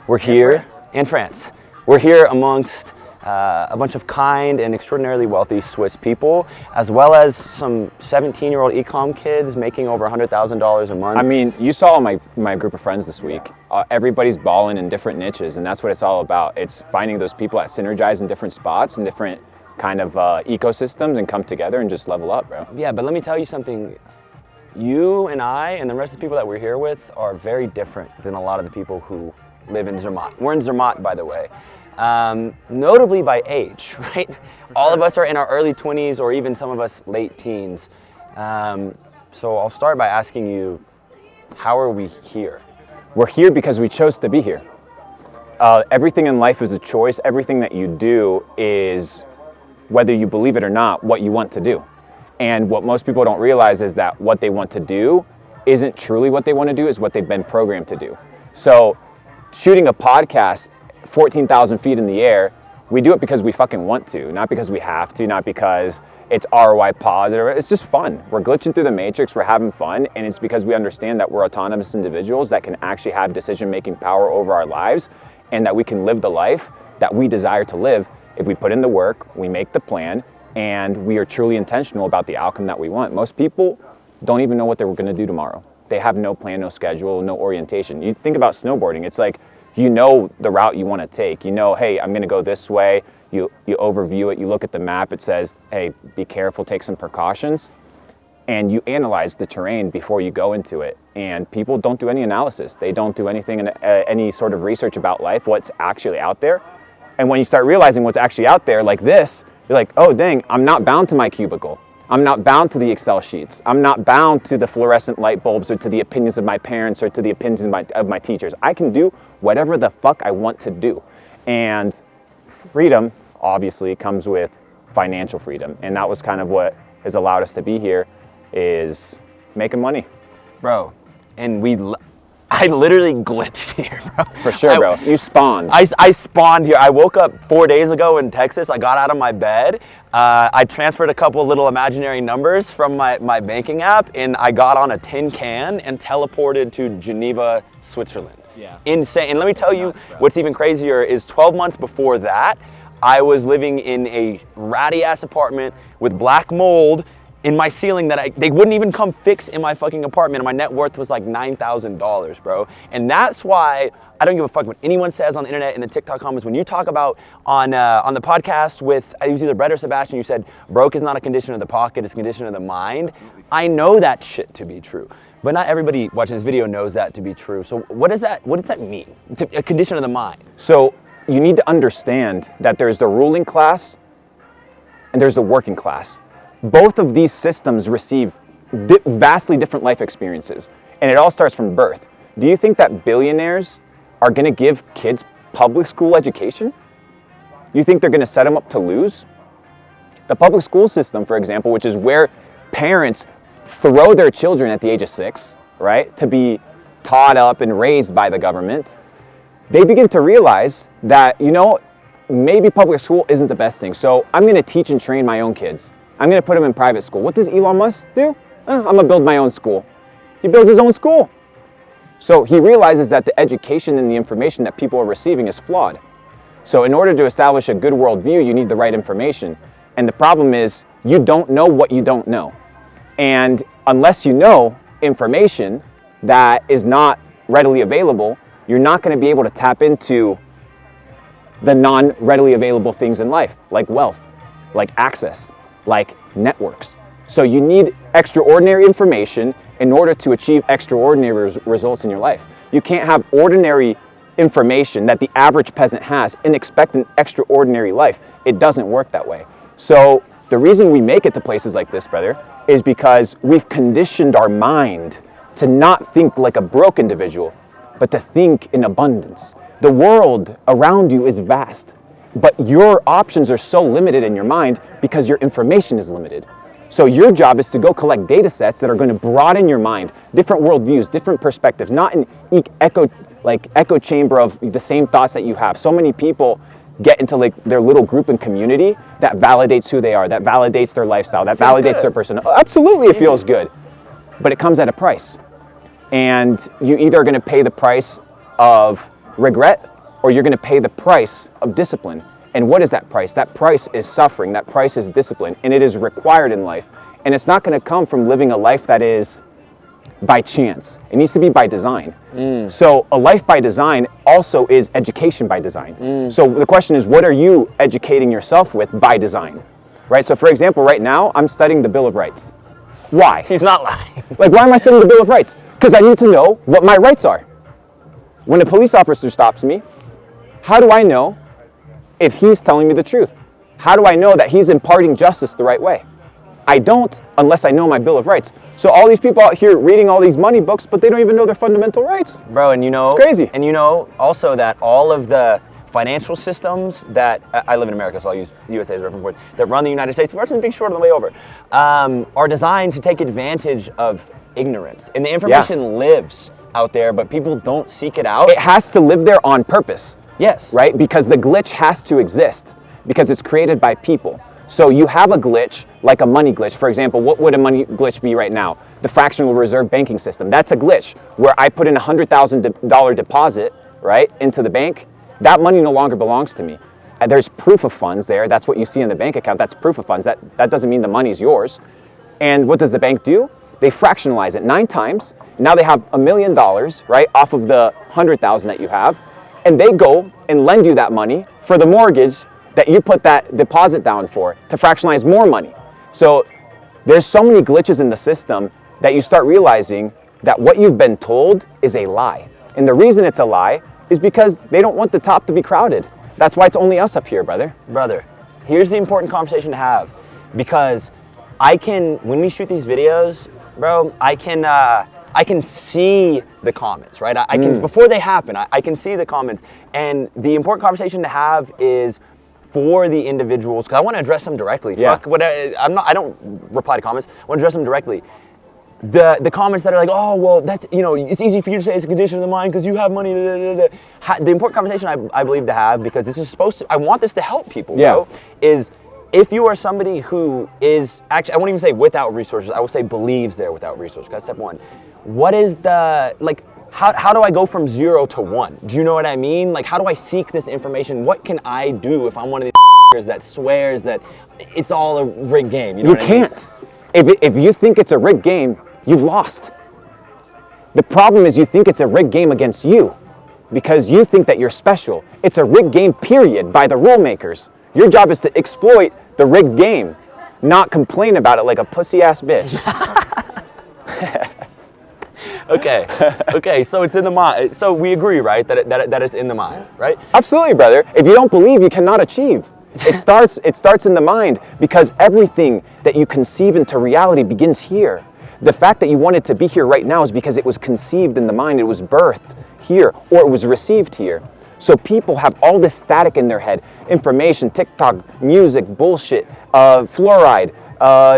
We're here in France. We're here amongst a bunch of kind and extraordinarily wealthy Swiss people, as well as some 17-year-old ecom kids making over $100,000 a month. I mean, you saw my group of friends this week. Everybody's balling in different niches, and that's what it's all about. It's finding those people that synergize in different spots and different kind of ecosystems and come together and just level up, bro. Yeah, but let me tell you something. You and I and the rest of the people that we're here with are very different than a lot of the people who live in Zermatt. We're in Zermatt, by the way. Notably by age, right? All of us are in our early 20s or even some of us late teens. So I'll start by asking you, how are we here? We're here because we chose to be here. Everything in life is a choice. Everything that you do is, whether you believe it or not, what you want to do. And what most people don't realize is that what they want to do isn't truly what they want to do, is what they've been programmed to do. So shooting a podcast 14,000 feet in the air, we do it because we fucking want to, not because we have to, not because it's ROI positive. It's just fun. We're glitching through the matrix, we're having fun, and it's because we understand that we're autonomous individuals that can actually have decision-making power over our lives, and that we can live the life that we desire to live if we put in the work, we make the plan, and we are truly intentional about the outcome that we want. Most people don't even know what they're going to do tomorrow. They have no plan, no schedule, no orientation. You think about snowboarding, it's like, you know the route you want to take. You know, hey, I'm going to go this way. You overview it, you look at the map, it says, hey, be careful, take some precautions. And you analyze the terrain before you go into it. And people don't do any analysis. They don't do anything, any sort of research about life, what's actually out there. And when you start realizing what's actually out there, like this, you're like, oh, dang, I'm not bound to my cubicle. I'm not bound to the Excel sheets. I'm not bound to the fluorescent light bulbs or to the opinions of my parents or to the opinions of my teachers. I can do whatever the fuck I want to do. And freedom, obviously, comes with financial freedom. And that was kind of what has allowed us to be here, is making money. Bro, and I literally glitched here, bro. For sure, bro. You spawned. I spawned here. I woke up 4 days ago in Texas. I got out of my bed. I transferred a couple little imaginary numbers from my banking app, and I got on a tin can and teleported to Geneva, Switzerland. Yeah. Insane. And let me tell you, what's even crazier is 12 months before that, I was living in a ratty-ass apartment with black mold in my ceiling that they wouldn't even come fix in my fucking apartment, and my net worth was like $9,000, bro. And that's why I don't give a fuck what anyone says on the internet and the TikTok comments. When you talk about on the podcast with, I was either Brett or Sebastian, you said broke is not a condition of the pocket, it's a condition of the mind. I know that shit to be true, but not everybody watching this video knows that to be true. So what does that mean? A condition of the mind. So you need to understand that there's the ruling class and there's the working class. Both of these systems receive vastly different life experiences, and it all starts from birth. Do you think that billionaires are going to give kids public school education? You think they're going to set them up to lose? The public school system, for example, which is where parents throw their children at the age of 6, right, to be taught up and raised by the government, they begin to realize that, you know, maybe public school isn't the best thing, so I'm going to teach and train my own kids. I'm going to put them in private school. What does Elon Musk do? I'm going to build my own school. He builds his own school. So he realizes that the education and the information that people are receiving is flawed. So in order to establish a good worldview, you need the right information. And the problem is, you don't know what you don't know. And unless you know information that is not readily available, you're not going to be able to tap into the non-readily available things in life, like wealth, like access, like networks. So you need extraordinary information in order to achieve extraordinary results in your life. You can't have ordinary information that the average peasant has and expect an extraordinary life. It doesn't work that way. So the reason we make it to places like this, brother, is because we've conditioned our mind to not think like a broke individual, but to think in abundance. The world around you is vast, but your options are so limited in your mind because your information is limited. So your job is to go collect data sets that are going to broaden your mind, different worldviews, different perspectives, not an echo chamber of the same thoughts that you have. So many people get into like their little group and community that validates who they are, that validates their lifestyle, that validates their person. Absolutely, it feels good, but it comes at a price. And you either are going to pay the price of regret or you're going to pay the price of discipline. And what is that price? That price is suffering. That price is discipline, and it is required in life. And it's not going to come from living a life that is by chance. It needs to be by design. So a life by design also is education by design. So the question is, what are you educating yourself with by design? Right? So for example, right now, I'm studying the Bill of Rights. Why? He's not lying. Like, why am I studying the Bill of Rights? Because I need to know what my rights are. When a police officer stops me, how do I know if he's telling me the truth? How do I know that he's imparting justice the right way? I don't unless I know my Bill of Rights. So all these people out here reading all these money books, but they don't even know their fundamental rights. Bro, and you know, it's crazy. And you know also that all of the financial systems that, I live in America, so I'll use USA as a reference point, that run the United States, we're actually being short on the way over, are designed to take advantage of ignorance. And the information lives out there, but people don't seek it out. It has to live there on purpose. Yes. Right? Because the glitch has to exist because it's created by people. So you have a glitch, like a money glitch. For example, what would a money glitch be right now? The fractional reserve banking system. That's a glitch where I put in $100,000 deposit, right, into the bank. That money no longer belongs to me. And there's proof of funds there. That's what you see in the bank account. That's proof of funds. That doesn't mean the money's yours. And what does the bank do? They fractionalize it 9 times. Now they have $1 million, right, off of the 100,000 that you have. And they go and lend you that money for the mortgage that you put that deposit down for to fractionalize more money. So there's so many glitches in the system that you start realizing that what you've been told is a lie. And the reason it's a lie is because they don't want the top to be crowded. That's why it's only us up here, brother. Brother, here's the important conversation to have, because when we shoot these videos, bro, I can see the comments, right? I can, before they happen, I can see the comments. And the important conversation to have is for the individuals, because I want to address them directly. Yeah. Fuck what I don't reply to comments. I want to address them directly. The comments that are like, oh, well, that's, you know, it's easy for you to say it's a condition of the mind because you have money. The important conversation I believe to have, because this is supposed to, I want this to help people, bro, is if you are somebody who is actually, I won't even say without resources, I will say believes they're without resources. That's step one. What is the, like, how do I go from 0 to 1? Do you know what I mean? Like, how do I seek this information? What can I do if I'm one of these that swears that it's all a rigged game? You know what I mean? You can't. If you think it's a rigged game, you've lost. The problem is you think it's a rigged game against you because you think that you're special. It's a rigged game, period, by the rule makers. Your job is to exploit the rigged game, not complain about it like a pussy-ass bitch. Okay, so it's in the mind. So we agree, right, that it's in the mind, right? Absolutely, brother. If you don't believe, you cannot achieve. It starts in the mind, because everything that you conceive into reality begins here. The fact that you want it to be here right now is because it was conceived in the mind, it was birthed here, or it was received here. So people have all this static in their head, information, TikTok, music, bullshit, fluoride,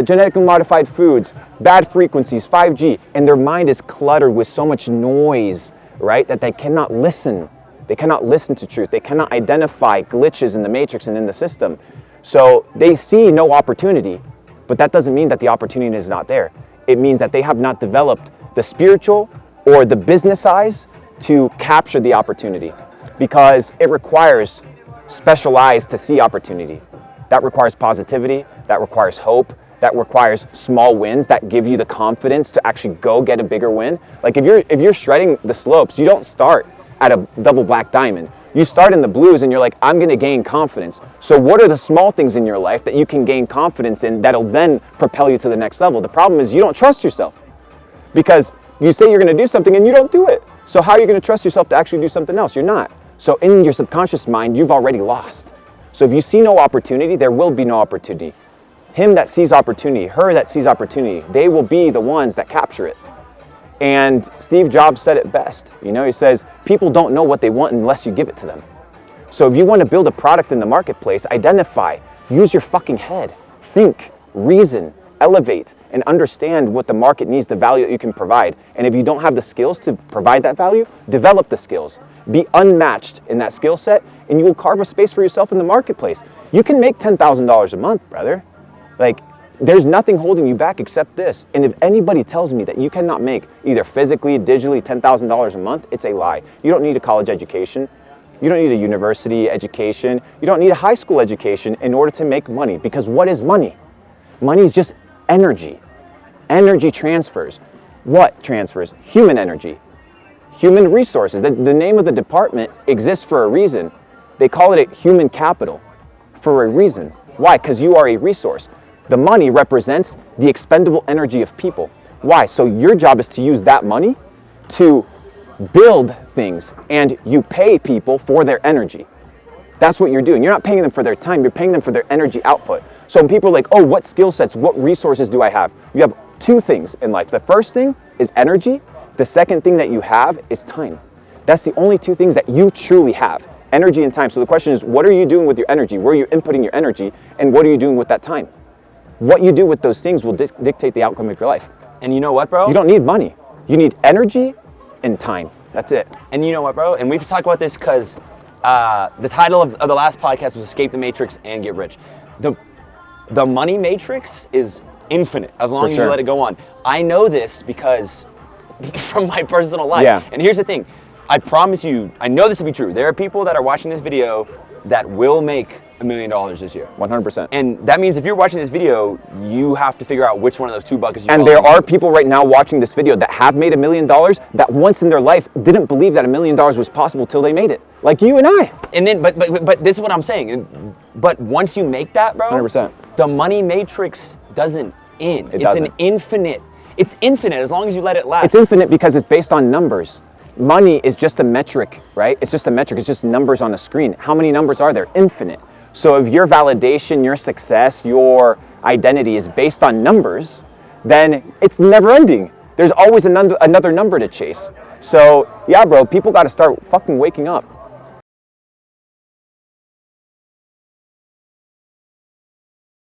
genetically modified foods, bad frequencies, 5G, and their mind is cluttered with so much noise, right, that they cannot listen. They cannot listen to truth. They cannot identify glitches in the matrix and in the system. So they see no opportunity, but that doesn't mean that the opportunity is not there. It means that they have not developed the spiritual or the business eyes to capture the opportunity, because it requires special eyes to see opportunity. That requires positivity, that requires hope, that requires small wins that give you the confidence to actually go get a bigger win. Like if you're shredding the slopes, you don't start at a double black diamond. You start in the blues and you're like, I'm gonna gain confidence. So what are the small things in your life that you can gain confidence in that'll then propel you to the next level? The problem is you don't trust yourself, because you say you're gonna do something and you don't do it. So how are you gonna trust yourself to actually do something else? You're not. So in your subconscious mind, you've already lost. So if you see no opportunity, there will be no opportunity. Him that sees opportunity, her that sees opportunity, they will be the ones that capture it. And Steve Jobs said it best. You know, he says, people don't know what they want unless you give it to them. So if you want to build a product in the marketplace, identify, use your fucking head, think, reason, elevate, and understand what the market needs, the value that you can provide. And if you don't have the skills to provide that value, develop the skills. Be unmatched in that skill set, and you will carve a space for yourself in the marketplace. You can make $10,000 a month, brother. Like, there's nothing holding you back except this. And if anybody tells me that you cannot make either physically, digitally, $10,000 a month, it's a lie. You don't need a college education. You don't need a university education. You don't need a high school education in order to make money. Because what is money? Money is just energy. Energy transfers. What transfers? Human energy. Human resources. The name of the department exists for a reason. They call it human capital for a reason. Why? Because you are a resource. The money represents the expendable energy of people. Why? So your job is to use that money to build things, and you pay people for their energy. That's what you're doing. You're not paying them for their time, you're paying them for their energy output. So when people are like, oh, what skill sets, what resources do I have? You have two things in life. The first thing is energy. The second thing that you have is time. That's the only two things that you truly have, energy and time. So the question is, what are you doing with your energy? Where are you inputting your energy? And what are you doing with that time? What you do with those things will dictate the outcome of your life. And you know what, bro? You don't need money. You need energy and time. That's it. And you know what, bro? And we've talked about this because the title of the last podcast was Escape the Matrix and Get Rich. The money matrix is infinite as long as you let it go on. I know this because from my personal life. Yeah. And here's the thing. I promise you, I know this to be true. There are people that are watching this video that will make $1 million this year. 100%. And that means if you're watching this video, you have to figure out which one of those two buckets you And fall there into. are people right now watching this video that have made $1 million that once in their life didn't believe that $1 million was possible till they made it. Like you and I. And then, but this is what I'm saying. But once you make that, bro, 100%. the money matrix doesn't end. It's doesn't. an infinite. It's infinite as long as you let it last. It's infinite because it's based on numbers. Money is just a metric, right? It's just a metric. It's just numbers on a screen. How many numbers are there? Infinite. So if your validation, your success, your identity is based on numbers, then it's never ending. There's always another number to chase. So yeah, bro, people got to start fucking waking up.